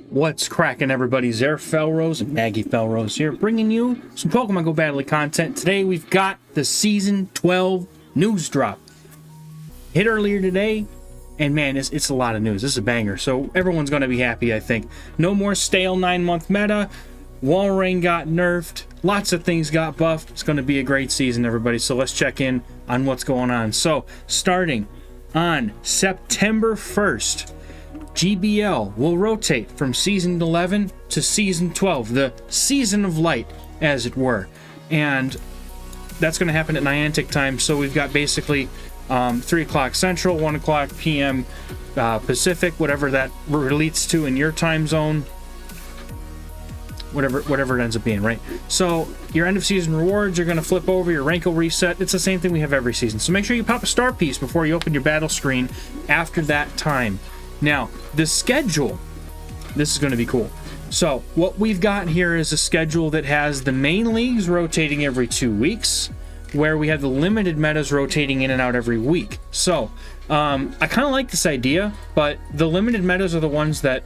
What's cracking, everybody? Zare Felrose and Maggie Felrose here, bringing you some Pokemon Go Battle content. Today we've got the Season 12 news drop. Hit earlier today, and man, it's a lot of news. This is a banger, so everyone's going to be happy, I think. No more stale 9-month meta. Walrein got nerfed. Lots of things got buffed. It's going to be a great season, everybody, so let's check in on what's going on. So, starting on September 1st, GBL will rotate from Season 11 to Season 12, the Season of Light, as it were. And that's going to happen at Niantic time, so we've got basically 3 o'clock Central, 1 o'clock PM Pacific, whatever that relates to in your time zone, whatever it ends up being, right? So your end of season rewards are going to flip over, your rank will reset. It's the same thing we have every season. So make sure you pop a star piece before you open your battle screen after that time. Now, the schedule, this is going to be cool. So what we've got here is a schedule that has the main leagues rotating every 2 weeks, where we have the limited metas rotating in and out every week. So I kind of like this idea, but the limited metas are the ones that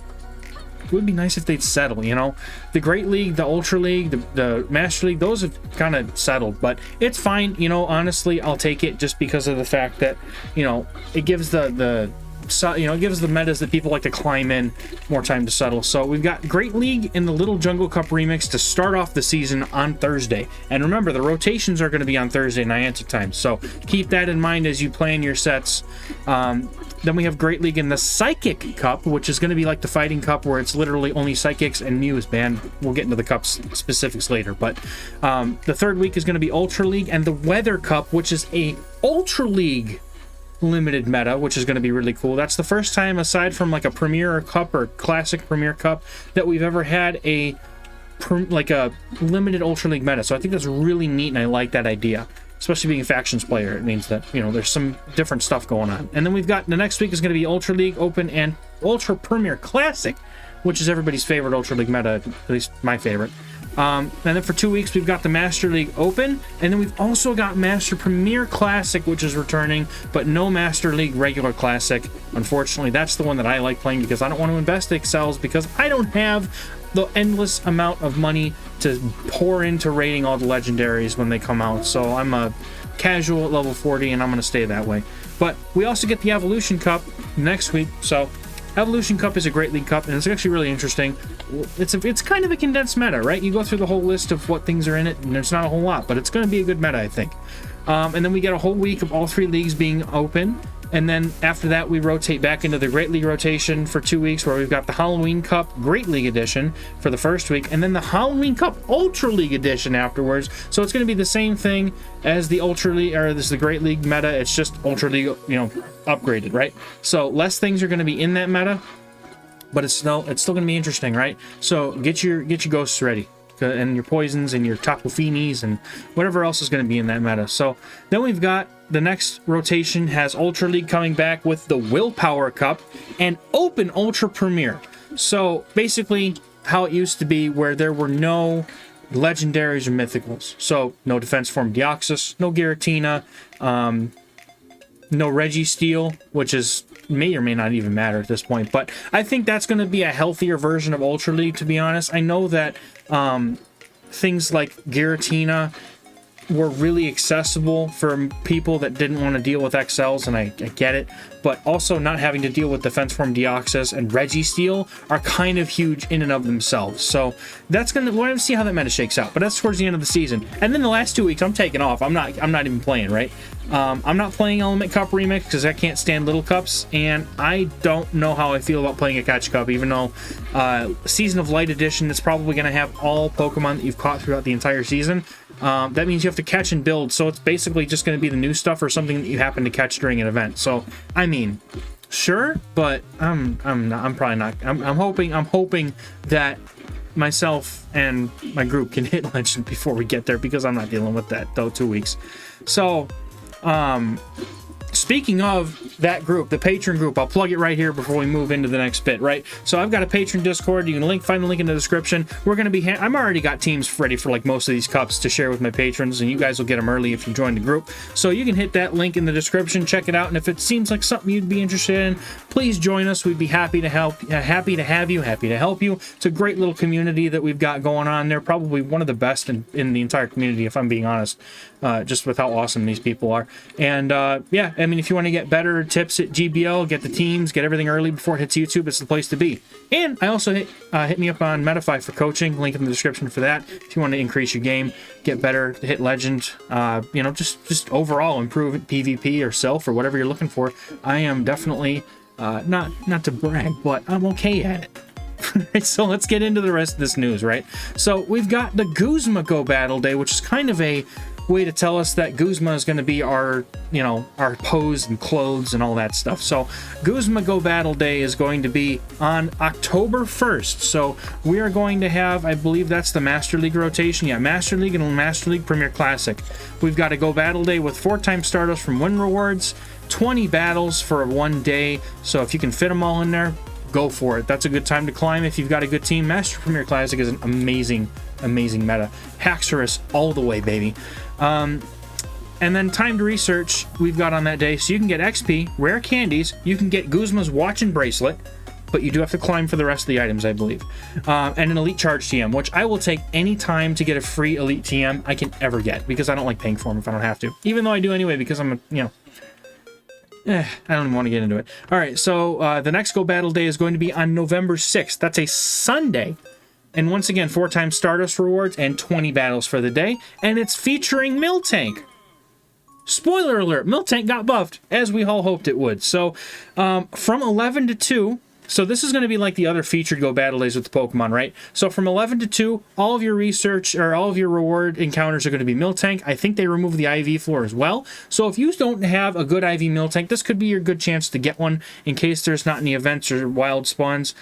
would be nice if they'd settle, you know? The Great League, the Ultra League, the Master League, those have kind of settled, but it's fine, you know, honestly, I'll take it just because of the fact that, you know, it gives it gives the metas that people like to climb in more time to settle. So we've got Great League and the Little Jungle Cup remix to start off the season on Thursday. And remember, the rotations are going to be on Thursday Niantic time, so keep that in mind as you plan your sets. Then we have Great League in the Psychic Cup, which is going to be like the Fighting Cup, where it's literally only Psychics and Mews banned. We'll get into the Cup's specifics later, but the third week is going to be Ultra League and the Weather Cup, which is a Ultra League limited meta, which is going to be really cool. That's the first time, aside from like a Premier Cup or Classic Premier Cup, that we've ever had a limited Ultra League meta. So I think that's really neat, and I like that idea. Especially being a factions player, it means that, you know, there's some different stuff going on. And then we've got the next week is going to be Ultra League Open and Ultra Premier Classic, which is everybody's favorite Ultra League meta, at least my favorite. And then for 2 weeks, we've got the Master League Open, and then we've also got Master Premier Classic, which is returning, but no Master League Regular Classic. Unfortunately, that's the one that I like playing because I don't want to invest excels, because I don't have the endless amount of money to pour into rating all the legendaries when they come out. So I'm a casual at level 40, and I'm going to stay that way. But we also get the Evolution Cup next week, so Evolution Cup is a Great League Cup, and it's actually really interesting. It's kind of a condensed meta, right? You go through the whole list of what things are in it, and there's not a whole lot, but it's going to be a good meta, I think. And then we get a whole week of all 3 leagues being open, and then after that, we rotate back into the Great League rotation for 2 weeks, where we've got the Halloween Cup Great League Edition for the first week, and then the Halloween Cup Ultra League Edition afterwards. So it's going to be the same thing as the Ultra League, or this is the Great League meta. It's just Ultra League, you know, upgraded, right? So less things are going to be in that meta, but it's still going to be interesting, right? So get your ghosts ready, and your poisons and your Tapu Finis and whatever else is going to be in that meta. So then we've got the next rotation has Ultra League coming back with the Willpower Cup and Open Ultra Premier. So basically how it used to be, where there were no legendaries or mythicals. So no Defense Form Deoxys, no Giratina, no Registeel, which is may or may not even matter at this point. But I think that's going to be a healthier version of Ultra League, to be honest. I know that things like Giratina were really accessible for people that didn't want to deal with XLs, and I get it, but also not having to deal with Defense Form Deoxys and Registeel are kind of huge in and of themselves. So that's we're gonna see how that meta shakes out, but that's towards the end of the season. And then the last 2 weeks, I'm taking off. I'm not even playing, right? I'm not playing Element Cup Remix because I can't stand Little Cups, and I don't know how I feel about playing a Catch Cup, even though Season of Light Edition is probably going to have all Pokemon that you've caught throughout the entire season. That means you have to catch and build, so it's basically just going to be the new stuff or something that you happen to catch during an event. So, I mean, sure, but I'm probably not. I'm hoping that myself and my group can hit Legend before we get there, because I'm not dealing with that, though, 2 weeks. So, speaking of that group, the patron group, I'll plug it right here before we move into the next bit, right? So I've got a patron Discord. You can find the link in the description. We're going to be, I'm already got teams ready for like most of these cups to share with my patrons, and you guys will get them early if you join the group. So you can hit that link in the description, check it out, and if it seems like something you'd be interested in, please join us. We'd be happy to help, happy to have you, happy to help you. It's a great little community that we've got going on there. Probably one of the best in the entire community, if I'm being honest, just with how awesome these people are. And yeah, I mean, if you want to get better tips at GBL, get the teams, get everything early before it hits YouTube, it's the place to be. And I also hit me up on Metafy for coaching, link in the description for that. If you want to increase your game, get better, hit legend, you know, just overall improve PvP or self or whatever you're looking for. I am definitely not to brag, but I'm okay at it. So let's get into the rest of this news, right? So we've got the Guzma Go Battle Day, which is kind of a way to tell us that Guzma is going to be our, you know, our pose and clothes and all that stuff. So Guzma Go Battle Day is going to be on October 1st. So we are going to have, I believe that's the Master League rotation. Yeah, Master League and Master League Premier Classic. We've got a Go Battle Day with 4-time Stardust from win rewards, 20 battles for one day. So if you can fit them all in there, go for it. That's a good time to climb if you've got a good team. Master Premier Classic is an amazing meta. Haxorus all the way, baby. And then timed research we've got on that day, so you can get XP, rare candies, you can get Guzma's watch and bracelet, but you do have to climb for the rest of the items, I believe. And an elite charge TM, which I will take any time to get a free elite TM I can ever get, because I don't like paying for them if I don't have to. Even though I do anyway, because I'm a, you know, I don't even want to get into it. All right, so the next Go Battle Day is going to be on November 6th. That's a Sunday. And once again, 4-time Stardust rewards and 20 battles for the day. And it's featuring Miltank. Spoiler alert, Miltank got buffed, as we all hoped it would. So, from 11 to 2... So this is going to be like the other featured Go Battle Days with the Pokemon, right? So from 11 to 2, all of your research, or all of your reward encounters are going to be Miltank. I think they removed the IV floor as well. So if you don't have a good IV Miltank, this could be your good chance to get one in case there's not any events or wild spawns.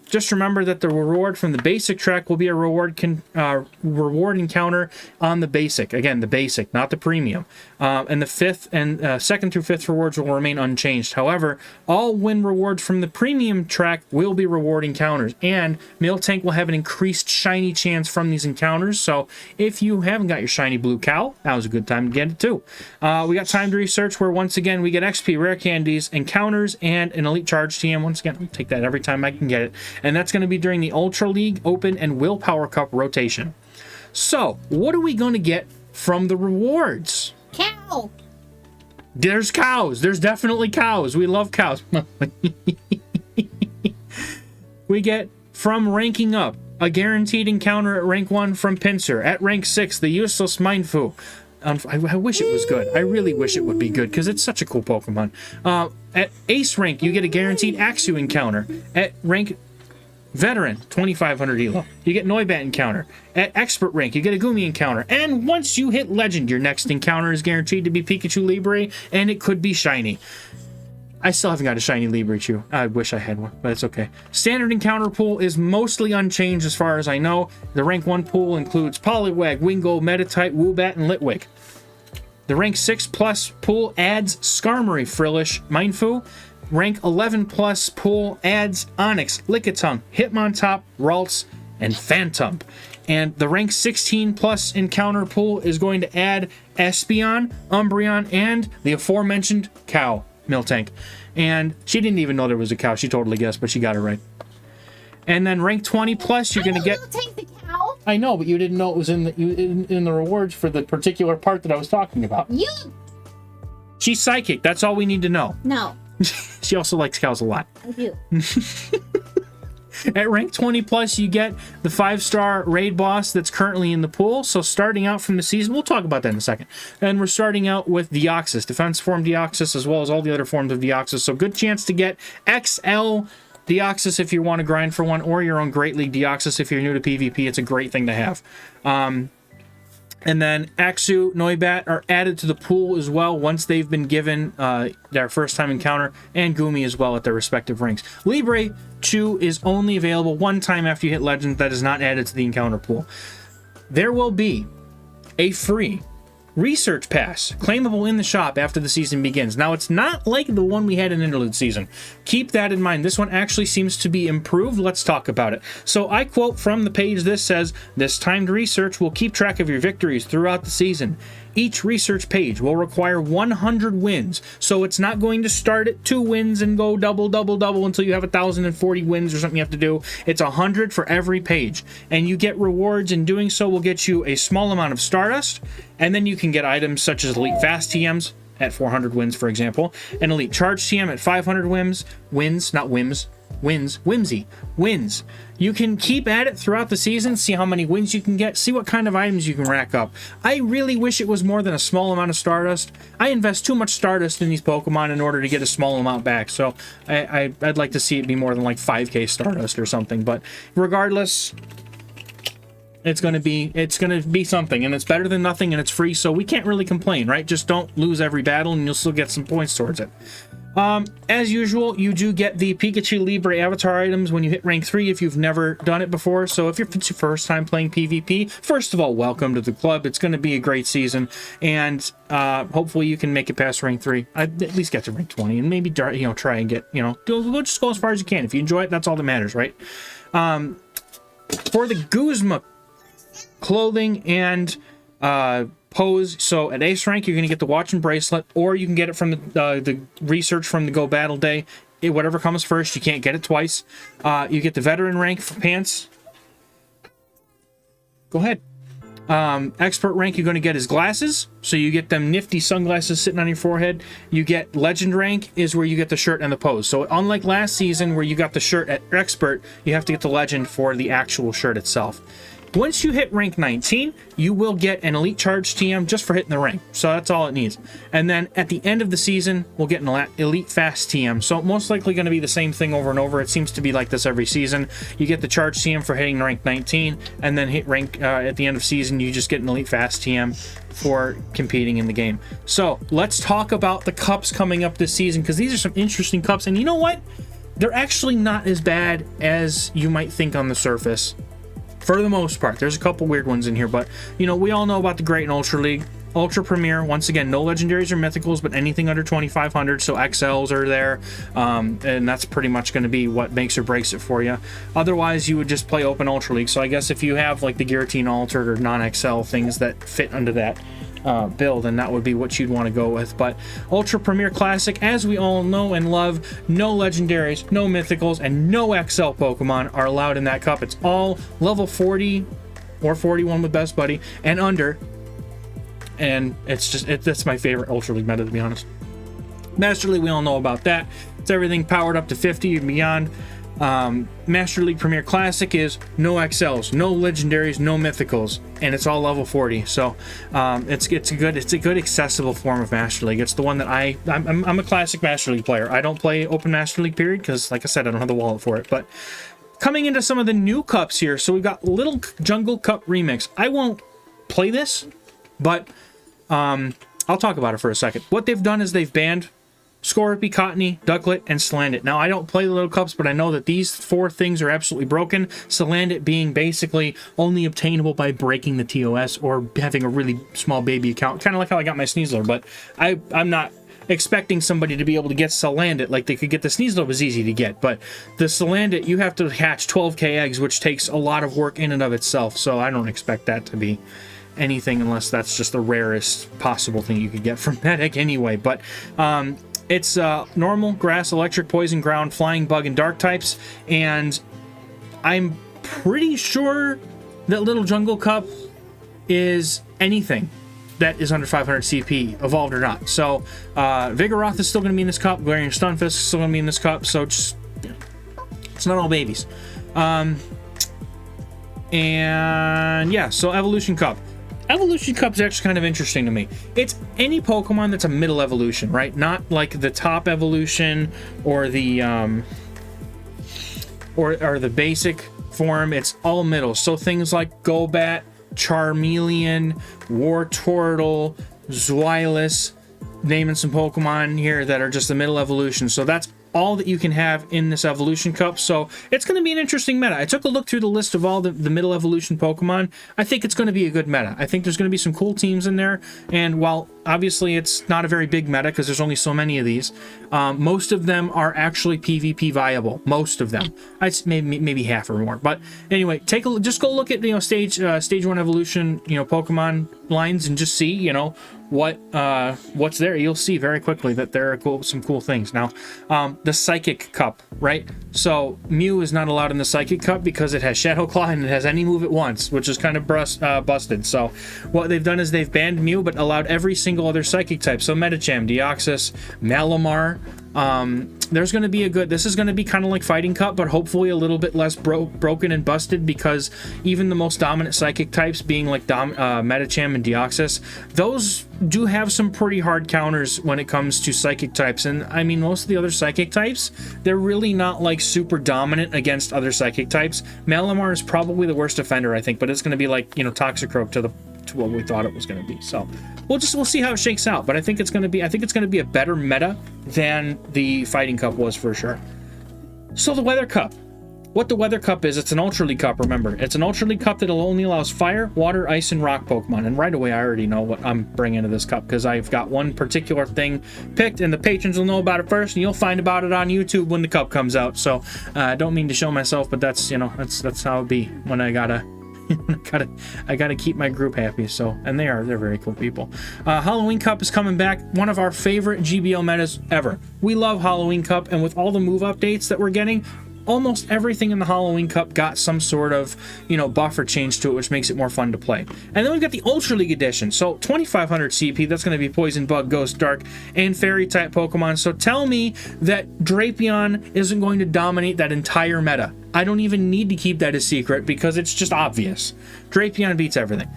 Just remember that the reward from the basic track will be a reward encounter on the basic. Again, the basic, not the premium. And the second through fifth rewards will remain unchanged. However, all win rewards from the premium track will be reward encounters, and Miltank will have an increased shiny chance from these encounters. So if you haven't got your shiny blue cow, that was a good time to get it too. We got timed research, where once again we get XP, rare candies, encounters, and an elite charge TM. Once again, I'll take that every time I can get it. And that's going to be during the Ultra League, Open, and Willpower Cup rotation. So, what are we going to get from the rewards? Cow! There's cows. There's definitely cows. We love cows. We get from ranking up a guaranteed encounter at rank 1 from Pinsir. At rank 6, the useless Mindfu. I wish it was good. I really wish it would be good, because it's such a cool Pokemon. At Ace rank, you get a guaranteed Axew encounter. At rank Veteran, 2500 elo. You get Noibat encounter. At Expert rank, you get a Gumi encounter. And once you hit Legend, your next encounter is guaranteed to be Pikachu Libre, and it could be shiny. I still haven't got a shiny Librechu. I wish I had one, but it's okay. Standard encounter pool is mostly unchanged as far as I know. The rank 1 pool includes Poliwag, Wingull, Meditite, Woobat, and Litwick. The rank 6 plus pool adds Skarmory, Frillish, Mindfu. Rank 11 plus pool adds Onix, Lickitung, Hitmontop, Ralts, and Phantump. And the rank 16 plus encounter pool is going to add Espeon, Umbreon, and the aforementioned cow, Miltank. And she didn't even know there was a cow. She totally guessed, but she got it right. And then rank 20 plus, you're going to get... Miltank the cow? I know, but you didn't know it was in the rewards for the particular part that I was talking about. You... She's psychic. That's all we need to know. No. She also likes cows a lot. I do. At rank 20 plus, you get the 5-star raid boss that's currently in the pool. So starting out from the season, we'll talk about that in a second. And we're starting out with Deoxys, defense form Deoxys, as well as all the other forms of Deoxys. So good chance to get XL Deoxys if you want to grind for one, or your own Great League Deoxys if you're new to PvP. It's a great thing to have. And then Axew, Noibat are added to the pool as well once they've been given their first time encounter, and Gumi as well at their respective ranks. Libre Chew is only available one time after you hit Legend. That is not added to the encounter pool. There will be a free Research Pass, claimable in the shop after the season begins. Now, it's not like the one we had in Interlude Season. Keep that in mind. This one actually seems to be improved. Let's talk about it. So I quote from the page. This says, "This timed research will keep track of your victories throughout the season. Each research page will require 100 wins. So it's not going to start at 2 wins and go double, double, double until you have 1,040 wins or something you have to do. It's 100 for every page. And you get rewards, and doing so will get you a small amount of Stardust. And then you can get items such as Elite Fast TMs at 400 wins, for example, and Elite Charge TM at 500 wins. You can keep at it throughout the season, see how many wins you can get, see what kind of items you can rack up. I really wish it was more than a small amount of Stardust. I invest too much Stardust in these Pokemon in order to get a small amount back, so I'd like to see it be more than like 5k Stardust or something, but regardless, it's gonna be something, and it's better than nothing, and it's free, so we can't really complain, right? Just don't lose every battle and you'll still get some points towards it. As usual, you do get the Pikachu Libre avatar items when you hit rank 3 if you've never done it before. So if it's your first time playing PvP, first of all, welcome to the club. It's going to be a great season, and hopefully you can make it past rank 3. I'd at least get to rank 20, and maybe try and get, just go as far as you can. If you enjoy it, that's all that matters, right? For the Guzma clothing and pose, so at ace rank you're going to get the watch and bracelet, or you can get it from the research from the Go Battle Day. Whatever comes first, you can't get it twice. You get the veteran rank for pants. Go ahead. Expert rank you're going to get is glasses, so you get them nifty sunglasses sitting on your forehead. You get legend rank is where you get the shirt and the pose. So unlike last season where you got the shirt at expert, you have to get the legend for the actual shirt itself. Once you hit rank 19, you will get an Elite Charge TM just for hitting the rank. So that's all it needs. And then at the end of the season, we'll get an Elite Fast TM. So most likely going to be the same thing over and over. It seems to be like this every season. You get the Charge TM for hitting rank 19, and then hit rank at the end of season, you just get an Elite Fast TM for competing in the game. So let's talk about the cups coming up this season, because these are some interesting cups. And you know what? They're actually not as bad as you might think on the surface. For the most part, there's a couple weird ones in here, but we all know about the Great and Ultra League. Ultra Premier, once again, no legendaries or mythicals, but anything under 2,500, so XLs are there, and that's pretty much going to be what makes or breaks it for you. Otherwise, you would just play Open Ultra League, so I guess if you have like the Guillotine Altered or non-XL things that fit under that build, and that would be what you'd want to go with. But Ultra Premier Classic, as we all know and love, no legendaries, no mythicals, and no XL Pokemon are allowed in that cup. It's all level 40 or 41 with Best Buddy and under, and that's my favorite Ultra League meta, to be honest. Master League, we all know about that. It's everything powered up to 50 and beyond. Master League Premier Classic is no XLs, no legendaries, no mythicals, and it's all level 40. So it's a good accessible form of Master League. It's the one that I'm a classic Master League player. I don't play Open Master League, period, because like I said, I don't have the wallet for it. But coming into some of the new cups here, so we've got Little Jungle Cup Remix. I won't play this, but I'll talk about it for a second. What they've done is they've banned Scorpy, Cottony, Ducklet, and Salandit. Now, I don't play the little cups, but I know that these 4 things are absolutely broken. Salandit being basically only obtainable by breaking the TOS or having a really small baby account. Kind of like how I got my Sneasler, but I'm not expecting somebody to be able to get Salandit like they could get the Sneasler. Was easy to get, but the Salandit, you have to hatch 12k eggs, which takes a lot of work in and of itself, so I don't expect that to be anything unless that's just the rarest possible thing you could get from that egg anyway. But it's normal, grass, electric, poison, ground, flying, bug, and dark types, and I'm pretty sure that Little Jungle Cup is anything that is under 500 CP, evolved or not. So Vigoroth is still going to be in this cup, Galarian Stunfisk is still going to be in this cup, so just, it's not all babies. And yeah, so Evolution Cup. Evolution Cup is actually kind of interesting to me. It's any Pokemon that's a middle evolution, right? Not like the top evolution or the or the basic form. It's all middle. So things like Golbat, Charmeleon, Wartortle, Zweilous, naming some Pokemon here that are just the middle evolution. So that's all that you can have in this evolution cup. So it's going to be an interesting meta. I took a look through the list of all the middle evolution Pokemon. I think it's going to be a good meta. I think there's going to be some cool teams in there, and while obviously it's not a very big meta because there's only so many of these, most of them are actually PvP viable. Most of them. I'd say maybe half or more. But anyway, just go look at stage 1 evolution Pokemon lines and just see what's there. You'll see very quickly that there are some cool things. Now, the Psychic Cup, right? So Mew is not allowed in the Psychic Cup because it has Shadow Claw and it has any move at once, which is kind of busted. So what they've done is they've banned Mew but allowed every single other Psychic type. So Medicham, Deoxys, Malamar. There's going to be this is going to be kind of like Fighting Cup, but hopefully a little bit less broken and busted, because even the most dominant Psychic types, being like Medicham and Deoxys, those do have some pretty hard counters when it comes to Psychic types. And I mean, most of the other Psychic types, they're really not like super dominant against other Psychic types. Malamar is probably the worst offender, I think, but it's going to be like, Toxicroak to what we thought it was going to be. So we'll see how it shakes out, but I think it's going to be a better meta than the Fighting Cup was for sure. So the Weather Cup. What the Weather Cup is, it's an Ultra League Cup, remember. It's an Ultra League Cup that only allows Fire, Water, Ice, and Rock Pokemon. And right away, I already know what I'm bringing to this cup, because I've got one particular thing picked, and the patrons will know about it first, and you'll find about it on YouTube when the cup comes out. So I don't mean to show myself, but that's how it be when I gotta I gotta keep my group happy. So, and they're very cool people. Halloween Cup is coming back. One of our favorite GBL metas ever. We love Halloween Cup, and with all the move updates that we're getting, almost everything in the Halloween Cup got some sort of, buff or change to it, which makes it more fun to play. And then we've got the Ultra League Edition. So 2,500 CP, that's going to be Poison, Bug, Ghost, Dark, and Fairy type Pokemon. So tell me that Drapion isn't going to dominate that entire meta. I don't even need to keep that a secret because it's just obvious. Drapion beats everything.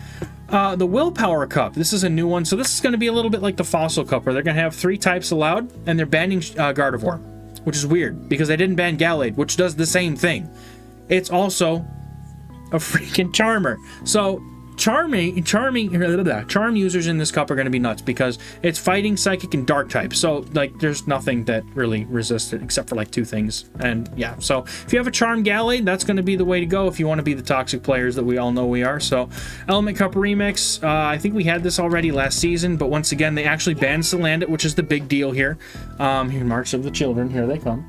The Willpower Cup, this is a new one. So this is going to be a little bit like the Fossil Cup, where they're going to have 3 types allowed, and they're banning Gardevoir, which is weird because they didn't ban Gallade, which does the same thing. It's also a freaking Charmer. So charm users in this cup are going to be nuts because it's Fighting, Psychic, and Dark type. So like there's nothing that really resists it except for like 2 things. And yeah, so if you have a Charm Gallade, that's going to be the way to go if you want to be the toxic players that we all know we are. So Element Cup Remix, I think we had this already last season, but once again they actually banned Salandit, which is the big deal here. Here, Marks of the Children, here they come.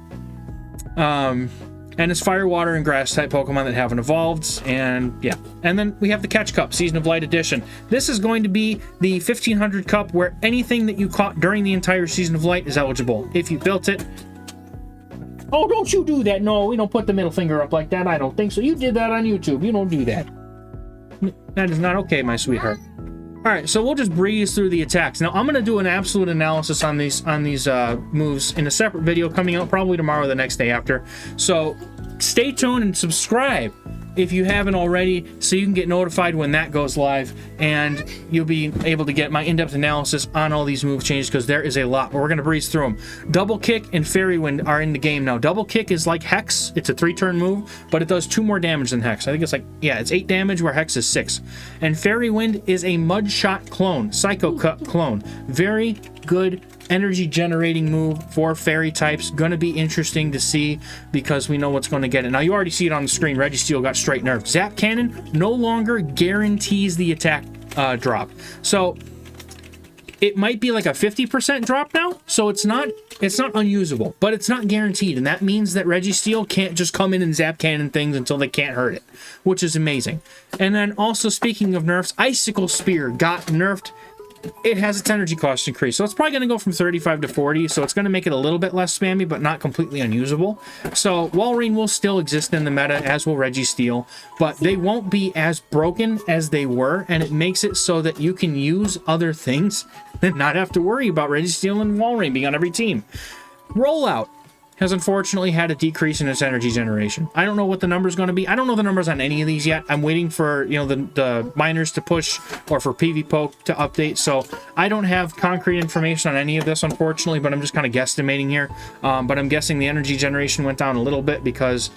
And it's Fire, Water, and Grass type Pokemon that haven't evolved. And yeah. And then we have the Catch Cup, Season of Light Edition. This is going to be the 1500 Cup, where anything that you caught during the entire Season of Light is eligible. If you built it. Oh, don't you do that. No, we don't put the middle finger up like that. I don't think so. You did that on YouTube. You don't do that. That is not okay, my sweetheart. All right, so we'll just breeze through the attacks. Now, I'm going to do an absolute analysis on these moves in a separate video coming out probably tomorrow or the next day after. So stay tuned and subscribe if you haven't already, so you can get notified when that goes live, and you'll be able to get my in-depth analysis on all these move changes, because there is a lot, but we're going to breeze through them. Double Kick and Fairy Wind are in the game now. Double Kick is like Hex. It's a 3-turn move, but it does 2 more damage than Hex. I think it's it's 8 damage where Hex is 6. And Fairy Wind is a Mud Shot clone, Psycho Cut clone. Very good energy generating move for fairy types. Gonna be interesting to see because we know what's going to get it. Now you already see it on the screen. Registeel got straight nerfed. Zap Cannon no longer guarantees the attack drop. So it might be like a 50% drop now. So it's not unusable, but it's not guaranteed. And that means that Registeel can't just come in and Zap Cannon things until they can't hurt it, which is amazing. And then also, speaking of nerfs, Icicle Spear got nerfed. It has its energy cost increase, so it's probably going to go from 35 to 40, so it's going to make it a little bit less spammy, but not completely unusable. So Walrein will still exist in the meta, as will Registeel, but they won't be as broken as they were, and it makes it so that you can use other things and not have to worry about Registeel and Walrein being on every team. Rollout has unfortunately had a decrease in its energy generation. I don't know what the number's going to be. I don't know the numbers on any of these yet. I'm waiting for the miners to push or for PvPoke to update. So I don't have concrete information on any of this, unfortunately, but I'm just kind of guesstimating here. But I'm guessing the energy generation went down a little bit because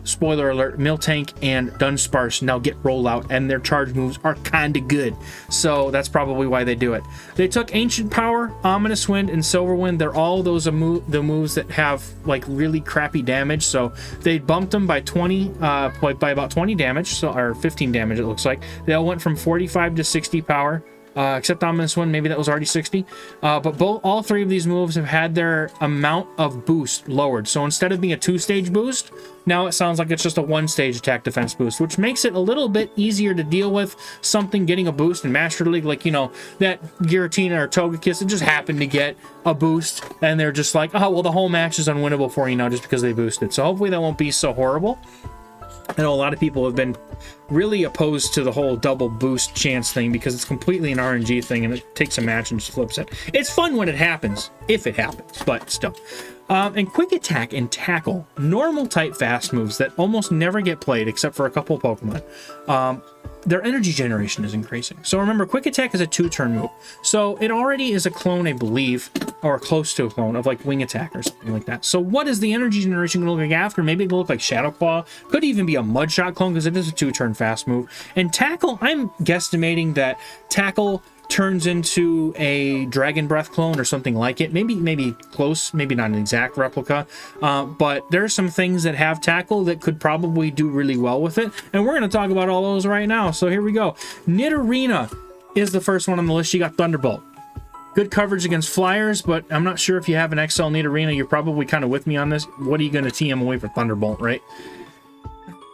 spoiler alert, Miltank and Dunsparce now get rollout, and their charge moves are kind of good. So that's probably why they do it. They took Ancient Power, Ominous Wind, and Silver Wind. They're all the moves that have like really crappy damage. So they bumped them by 20, by about 20 damage, so or 15 damage it looks like. They all went from 45 to 60 power. Except on this one, maybe that was already 60. But all three of these moves have had their amount of boost lowered. So instead of being a 2-stage boost, now it sounds like it's just a 1-stage attack defense boost, which makes it a little bit easier to deal with something getting a boost in Master League. Like, you know, that Giratina or Togekiss, it just happened to get a boost, and they're just like, oh, well, the whole match is unwinnable for you now just because they boosted. So hopefully that won't be so horrible. I know a lot of people have been really opposed to the whole double boost chance thing because it's completely an RNG thing and it takes a match and just flips it. It's fun when it happens, if it happens, but still. And Quick Attack and Tackle, normal type fast moves that almost never get played except for a couple of Pokemon. Their energy generation is increasing. So remember, Quick Attack is a 2-turn move. So it already is a clone, I believe, or close to a clone of like Wing Attack or something like that. So what is the energy generation going to look like after? Maybe it'll look like Shadow Claw. Could even be a Mud Shot clone because it is a 2-turn fast move. And Tackle, I'm guesstimating that Tackle turns into a Dragon Breath clone or something like it. Maybe close, maybe not an exact replica. But there's some things that have Tackle that could probably do really well with it. And we're going to talk about all those right now. So here we go. Nidorina is the first one on the list. You got Thunderbolt. Good coverage against flyers, but I'm not sure if you have an XL Nidorina. You're probably kind of with me on this. What are you going to TM away for Thunderbolt, right?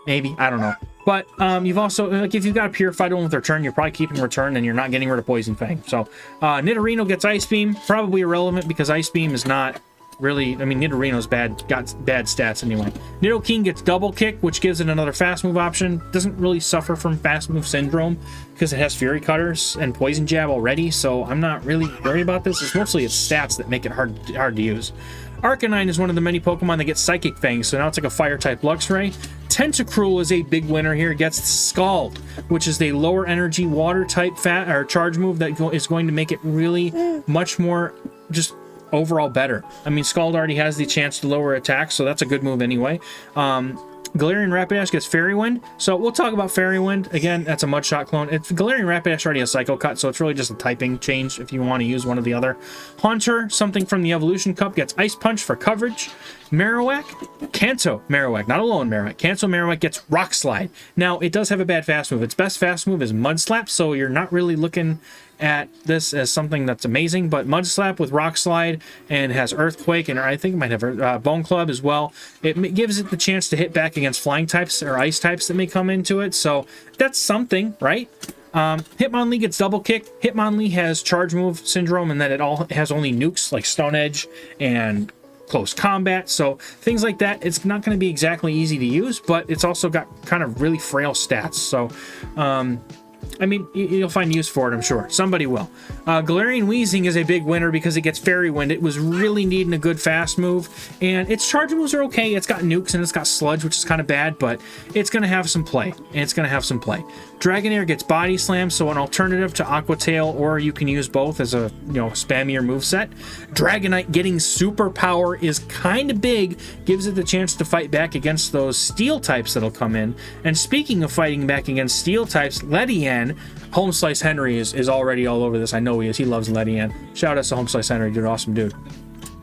Maybe. I don't know. But you've also, like, if you've got a Purified one with Return, you're probably keeping Return and you're not getting rid of Poison Fang. So Nidorino gets Ice Beam. Probably irrelevant because Ice Beam is not really, I mean, Nidorino's got bad stats anyway. Nidoking gets Double Kick, which gives it another fast move option. Doesn't really suffer from fast move syndrome because it has Fury Cutters and Poison Jab already. So I'm not really worried about this. It's mostly its stats that make it hard to use. Arcanine is one of the many Pokemon that get Psychic Fang, so now it's like a Fire-type Luxray. Tentacruel is a big winner here. It gets Scald, which is a lower energy Water-type charge move that is going to make it really much more just overall better. I mean, Scald already has the chance to lower attack, so that's a good move anyway. Galarian Rapidash gets Fairy Wind, so we'll talk about Fairy Wind. Again, that's a Mud Shot clone. Galarian Rapidash already has Psycho Cut, so it's really just a typing change if you want to use one or the other. Haunter, something from the Evolution Cup, gets Ice Punch for coverage. Marowak, Kanto Marowak, not Alolan Marowak. Kanto Marowak gets Rock Slide. Now, it does have a bad fast move. Its best fast move is Mud Slap, so you're not really looking at this as something that's amazing, but Mud Slap with Rock Slide and has Earthquake, and I think it might have Bone Club as well. It gives it the chance to hit back against flying types or ice types that may come into it, so that's something, right? Hitmonlee gets Double Kick. Hitmonlee has Charge Move Syndrome, and that it all has only nukes like Stone Edge and Close Combat, so things like that. It's not going to be exactly easy to use, but it's also got kind of really frail stats, so I mean, you'll find use for it, I'm sure. Somebody will. Galarian Weezing is a big winner because it gets Fairy Wind. It was really needing a good fast move, and its charge moves are okay. It's got Nukes and it's got Sludge, which is kind of bad, but it's going to have some play. Dragonair gets Body Slam, so an alternative to Aqua Tail, or you can use both as a, spammier moveset. Dragonite getting Superpower is kind of big, gives it the chance to fight back against those Steel types that'll come in. And speaking of fighting back against Steel types, Ledian, Home Slice Henry is already all over this. I know he is. He loves Ledian. Shout out to Home Slice Henry, dude, awesome dude.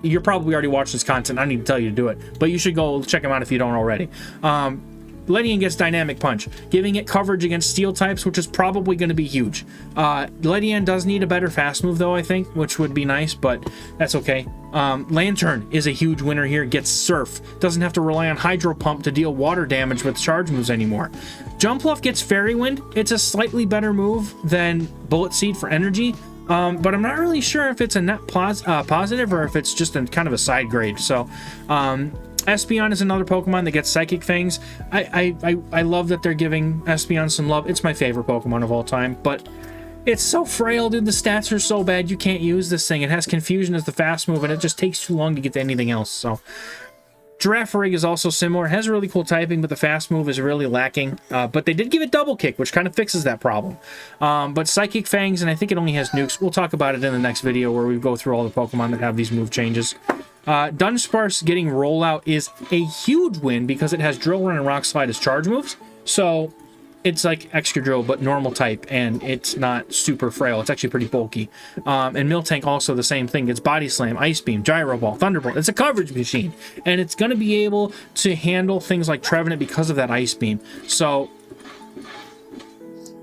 You're probably already watching this content. I don't need to tell you to do it, but you should go check him out if you don't already. Ledian gets Dynamic Punch, giving it coverage against Steel types, which is probably going to be huge. Ledian does need a better fast move, though, I think, which would be nice, but that's okay. Lantern is a huge winner here. Gets Surf. Doesn't have to rely on Hydro Pump to deal water damage with charge moves anymore. Jumpluff gets Fairy Wind. It's a slightly better move than Bullet Seed for energy, but I'm not really sure if it's a net positive or if it's just a kind of a side grade. So, Espeon is another Pokemon that gets Psychic Fangs. I love that they're giving Espeon some love. It's my favorite Pokemon of all time, but it's so frail, dude. The stats are so bad, you can't use this thing. It has Confusion as the fast move, and it just takes too long to get to anything else. So, Girafarig is also similar. It has really cool typing, but the fast move is really lacking. But they did give it Double Kick, which kind of fixes that problem. But Psychic Fangs, and I think it only has Nukes. We'll talk about it in the next video where we go through all the Pokemon that have these move changes. Dunsparce getting Rollout is a huge win because it has Drill Run and Rock Slide as charge moves. So it's like Excadrill, but normal type, and it's not super frail. It's actually pretty bulky. And Miltank also the same thing. It's Body Slam, Ice Beam, Gyro Ball, Thunderbolt. It's a coverage machine, and it's going to be able to handle things like Trevenant because of that Ice Beam. So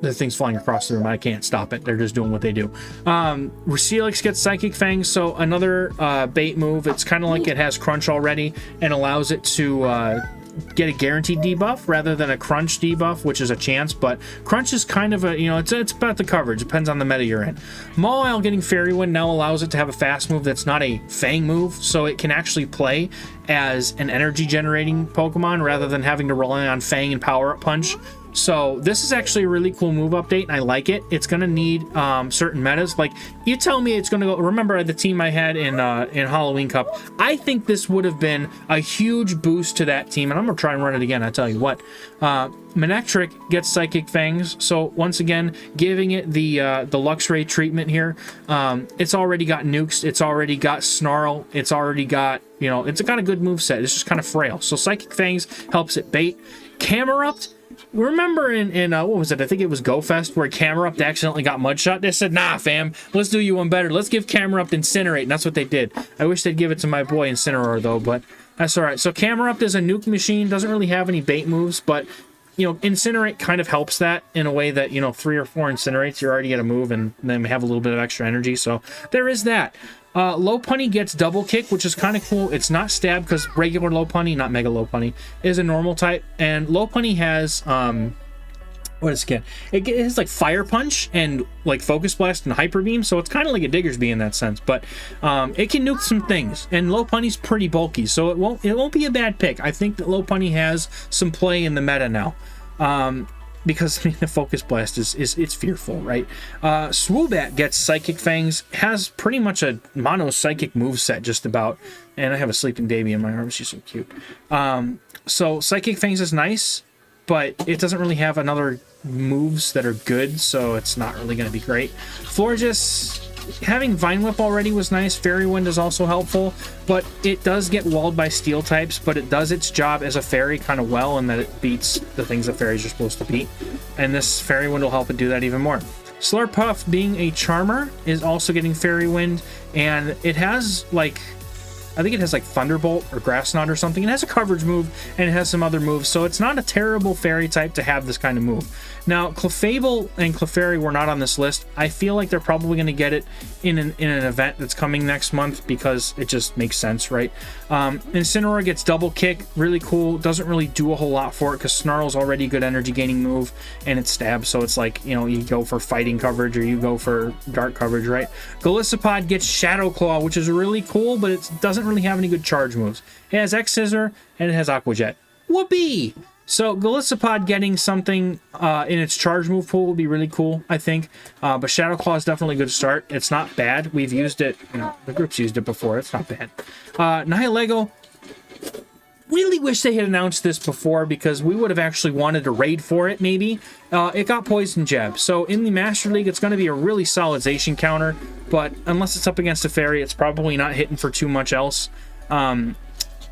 the thing's flying across the room. I can't stop it. They're just doing what they do. Recelix gets Psychic Fangs, so another bait move. It's kind of like it has Crunch already and allows it to get a guaranteed debuff rather than a Crunch debuff, which is a chance, but Crunch is kind of a, you know, it's about the coverage. Depends on the meta you're in. Mawile getting Fairy Wind now allows it to have a fast move that's not a Fang move, so it can actually play as an energy generating Pokemon rather than having to rely on Fang and Power Up Punch. So this is actually a really cool move update, and I like it. It's going to need certain metas. Like, you tell me it's going to go... Remember the team I had in Halloween Cup? I think this would have been a huge boost to that team, and I'm going to try and run it again, I tell you what. Manectric gets Psychic Fangs, so once again, giving it the Luxray treatment here. It's already got Nukes, it's already got Snarl, it's already got, you know, it's got a good moveset. It's just kind of frail. So Psychic Fangs helps it bait. Camerupt, remember in what was it? I think it was GoFest where Camerupt accidentally got Mudshot. They said, nah, fam, let's do you one better. Let's give Camerupt Incinerate, and that's what they did. I wish they'd give it to my boy Incineroar, though, but that's all right. So Camerupt is a nuke machine, doesn't really have any bait moves, but, you know, Incinerate kind of helps that in a way that, you know, 3 or 4 Incinerates, you're already at a move, and then have a little bit of extra energy, so there is that. Lopunny gets Double Kick, which is kind of cool. It's not Stab because regular Lopunny, not Mega Lopunny, is a normal type. And Lopunny has, what does it get? It has like Fire Punch and like Focus Blast and Hyper Beam, so it's kind of like a Diggersby in that sense. But it can nuke some things, and Lopunny's pretty bulky, so it won't be a bad pick. I think that Lopunny has some play in the meta now. Because I mean, the Focus Blast it's fearful, right? Swoobat gets Psychic Fangs, has pretty much a mono Psychic moveset just about, and I have a sleeping baby in my arms. She's so cute. So Psychic Fangs is nice, but it doesn't really have another moves that are good, so it's not really going to be great. Florges, having Vine Whip already was nice. Fairy Wind is also helpful, but it does get walled by steel types, but it does its job as a fairy kind of well, in that it beats the things that fairies are supposed to beat, and this Fairy Wind will help it do that even more. Slurpuff, being a Charmer, is also getting Fairy Wind, and it has like, I think it has like Thunderbolt or Grass Knot or something. It has a coverage move, and it has some other moves, so it's not a terrible fairy type to have this kind of move. Now, Clefable and Clefairy were not on this list. I feel like they're probably going to get it in an event that's coming next month because it just makes sense, right? Incineroar gets Double Kick, really cool. Doesn't really do a whole lot for it because Snarl's already a good energy gaining move, and it's Stab, so it's like, you know, you go for fighting coverage or you go for dark coverage, right? Golisopod gets Shadow Claw, which is really cool, but it doesn't really have any good charge moves. It has X-Scissor and it has Aqua Jet. Whoopee! So Golisopod getting something in its charge move pool would be really cool, I think. But Shadow Claw is definitely a good start. It's not bad. We've used it, you know, the group's used it before. It's not bad. Nihilego, really wish they had announced this before because we would have actually wanted to raid for it, maybe. It got Poison Jab. So in the Master League, it's going to be a really solid Zacian counter, but unless it's up against a fairy, it's probably not hitting for too much else.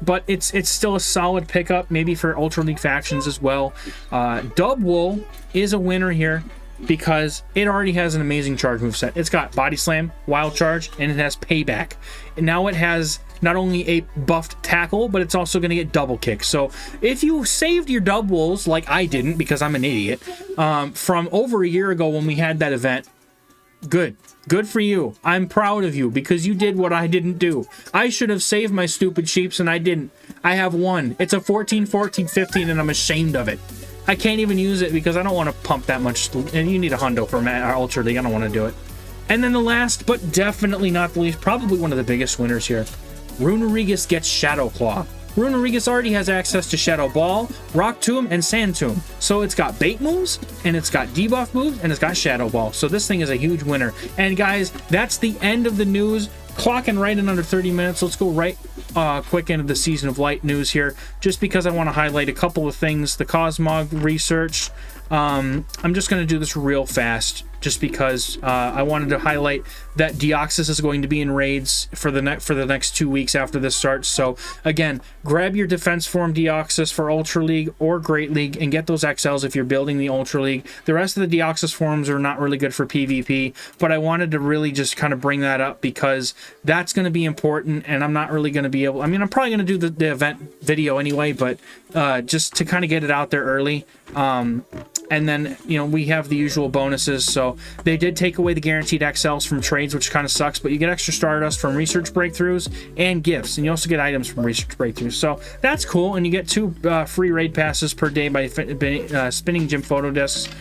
But it's still a solid pickup, maybe for Ultra League factions as well. Dubwool is a winner here because it already has an amazing charge moveset. It's got Body Slam, Wild Charge, and it has Payback. And now it has not only a buffed Tackle, but it's also going to get Double Kick. So if you saved your Dubwools, like I didn't because I'm an idiot, from over a year ago when we had that event, good for you. I'm proud of you because you did what I didn't do. I should have saved my stupid sheeps and I didn't. I have one. It's a 14, 14, 15 and I'm ashamed of it. I can't even use it because I don't want to pump that much, and you need a hundo for our Ultra League. I don't want to do it. And then the last, but definitely not the least, probably one of the biggest winners here, Runerigus gets Shadow Claw. Runerigus already has access to Shadow Ball, Rock Tomb, and Sand Tomb. So it's got bait moves, and it's got debuff moves, and it's got Shadow Ball. So this thing is a huge winner. And guys, that's the end of the news. Clocking right in under 30 minutes. Let's go right quick into the Season of Light news here, just because I want to highlight a couple of things. The Cosmog research. I'm just going to do this real fast just because I wanted to highlight that Deoxys is going to be in raids for the next 2 weeks after this starts. So again, grab your defense form Deoxys for Ultra League or Great League and get those XLs if you're building the Ultra League. The rest of the Deoxys forms are not really good for PvP, but I wanted to really just kind of bring that up because that's going to be important, and I'm not really going to be able, I mean, I'm probably going to do the event video anyway, but just to kind of get it out there early. And then, you know, we have the usual bonuses. So they did take away the guaranteed XLs from trades, which kind of sucks, but you get extra Stardust from research breakthroughs and gifts, and you also get items from research breakthroughs. So that's cool, and you get 2 free raid passes per day by spinning gym photo discs.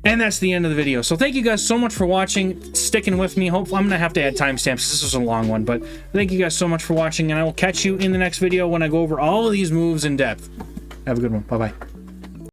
And that's the end of the video. So thank you guys so much for watching, sticking with me. Hopefully, I'm going to have to add timestamps. This was a long one, but thank you guys so much for watching, and I will catch you in the next video when I go over all of these moves in depth. Have a good one. Bye-bye.